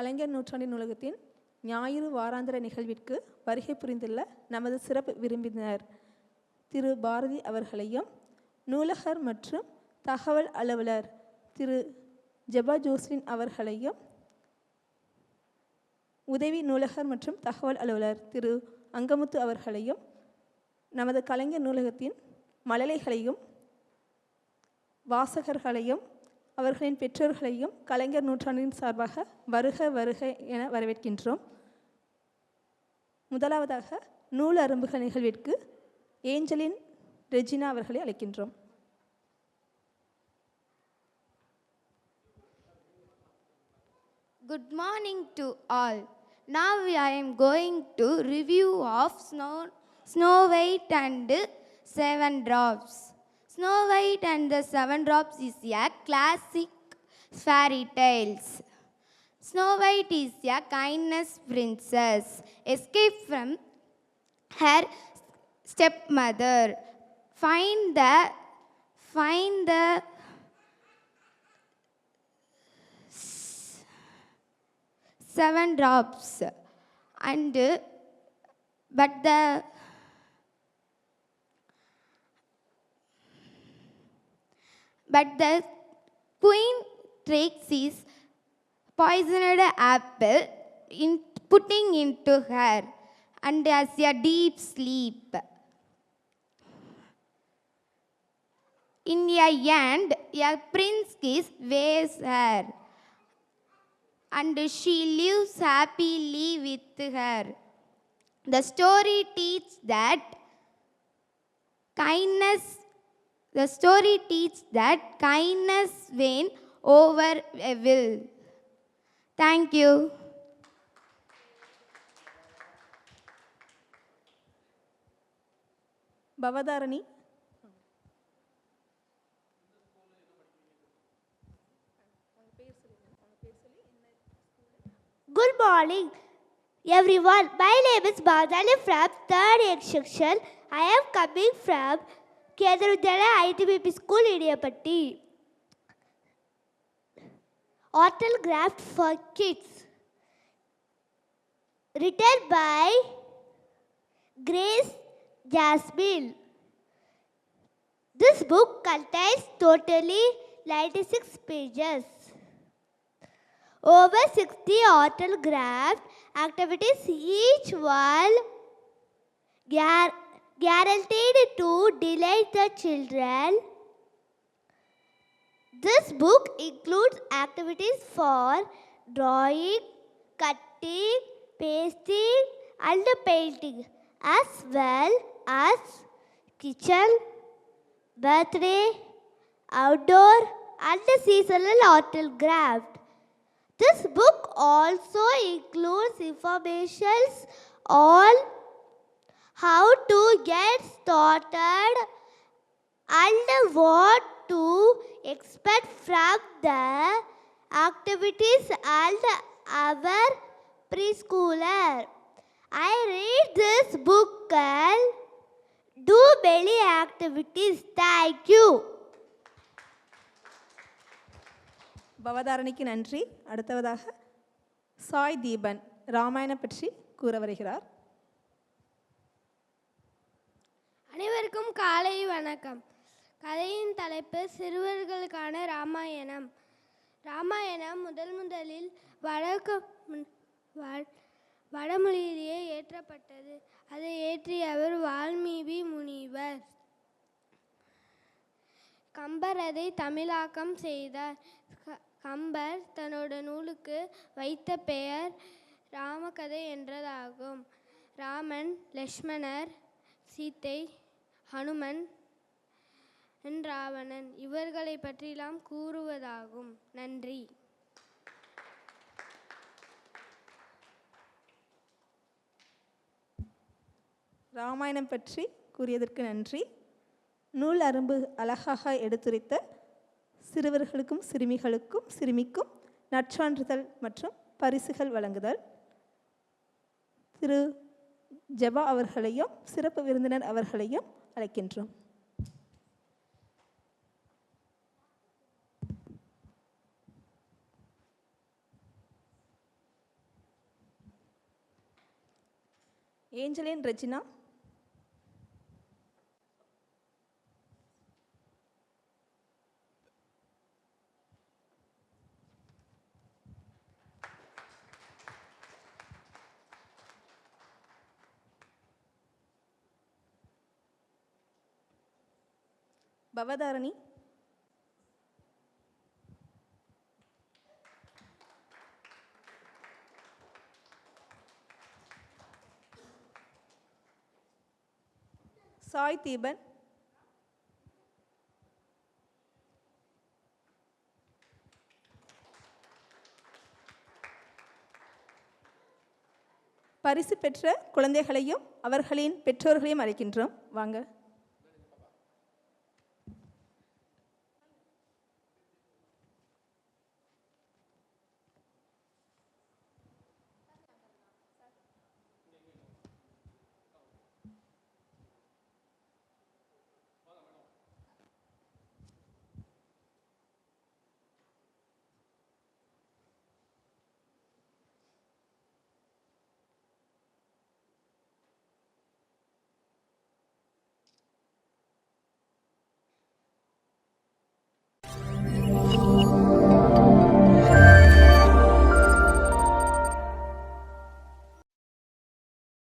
கலைஞர் நூற்றாண்டு நூலகத்தின் ஞாயிறு வாராந்திர நிகழ்விற்கு வருகை புரிந்துள்ள நமது சிறப்பு விருந்தினர் திரு பாரதி அவர்களையும், நூலகர் மற்றும் தகவல் அலுவலர் திரு ஜெபா ஜோஸ்லின் அவர்களையும், உதவி நூலகர் மற்றும் தகவல் அலுவலர் திரு அங்கமுத்து அவர்களையும், நமது கலைஞர் நூலகத்தின் மழலைகளையும் வாசகர்களையும் அவர்களின் பெற்றோர்களையும் கலைஞர் நூற்றாண்டின் சார்பாக வருக வருக என வரவேற்கின்றோம். முதலாவதாக நூல் அரும்புகள் நிகழ்விற்கு ஏஞ்சலின் ரெஜினா அவர்களை அழைக்கின்றோம். Good morning to all. Now I am going to review of Snow White and Seven Dwarfs. Snow White and the Seven Dwarfs is a classic fairy tales. Snow White is a kindness princess, escaped from her stepmother, find the seven dwarfs, and but the queen takes his poisoned apple in putting into her and has a deep sleep. In the end, a prince waves her and she lives happily with her. The story teaches that kindness wins over evil. Thank you. Bhavadharani. Good morning, everyone. My name is Bhavadani from 3rd A section. I am coming from Kendriya Vidyalaya ITBP School, Idiyapatti. Autograph for Kids, written by Grace Jasmine. This book contains totally 96 pages. Over 60 autograph activities, each one guaranteed to delight the children. This book includes activities for drawing, cutting, pasting, and painting, as well as kitchen, birthday, outdoor, and seasonal autograph. This book also includes information on how to get started and what to expect from the activities and our preschooler. I read this book and do many activities. Thank you. பவதாரணிக்கு நன்றி. அடுத்ததாக சாய் தீபன் ராமாயணம் பற்றி கூற வருகிறார். அனைவருக்கும் காலை வணக்கம். கதையின் தலைப்பு சிறுவர்களுக்கான ராமாயணம். ராமாயணம் முதலில் வடமொழியிலேயே ஏற்றப்பட்டது. அதை ஏற்றியவர் வால்மீகி முனிவர். கம்பர் அதை தமிழாக்கம் செய்தார். கம்பர் தன்னோட நூலுக்கு வைத்த பெயர் ராமகதை என்றதாகும். ராமன், லக்ஷ்மணர், சீத்தை, ஹனுமன், ராவணன் இவர்களை பற்றிலாம் கூறுவதாகும். நன்றி. ராமாயணம் பற்றி கூறியதற்கு நன்றி. நூல் அரும்பு அழகாக எடுத்துரைத்த சிறுவர்களுக்கும் சிறுமிக்கும் நற்சான்றிதழ் மற்றும் பரிசுகள் வழங்குதல். திரு ஜெபா அவர்களையும் சிறப்பு விருந்தினர் அவர்களையும் அழைக்கின்றோம். ஏஞ்சலின் ரெஜினா, பவதாரணி, சாய் தீபன், பரிசு பெற்ற குழந்தைகளையும் அவர்களின் பெற்றோர்களையும் அழைக்கின்றோம். வாங்க.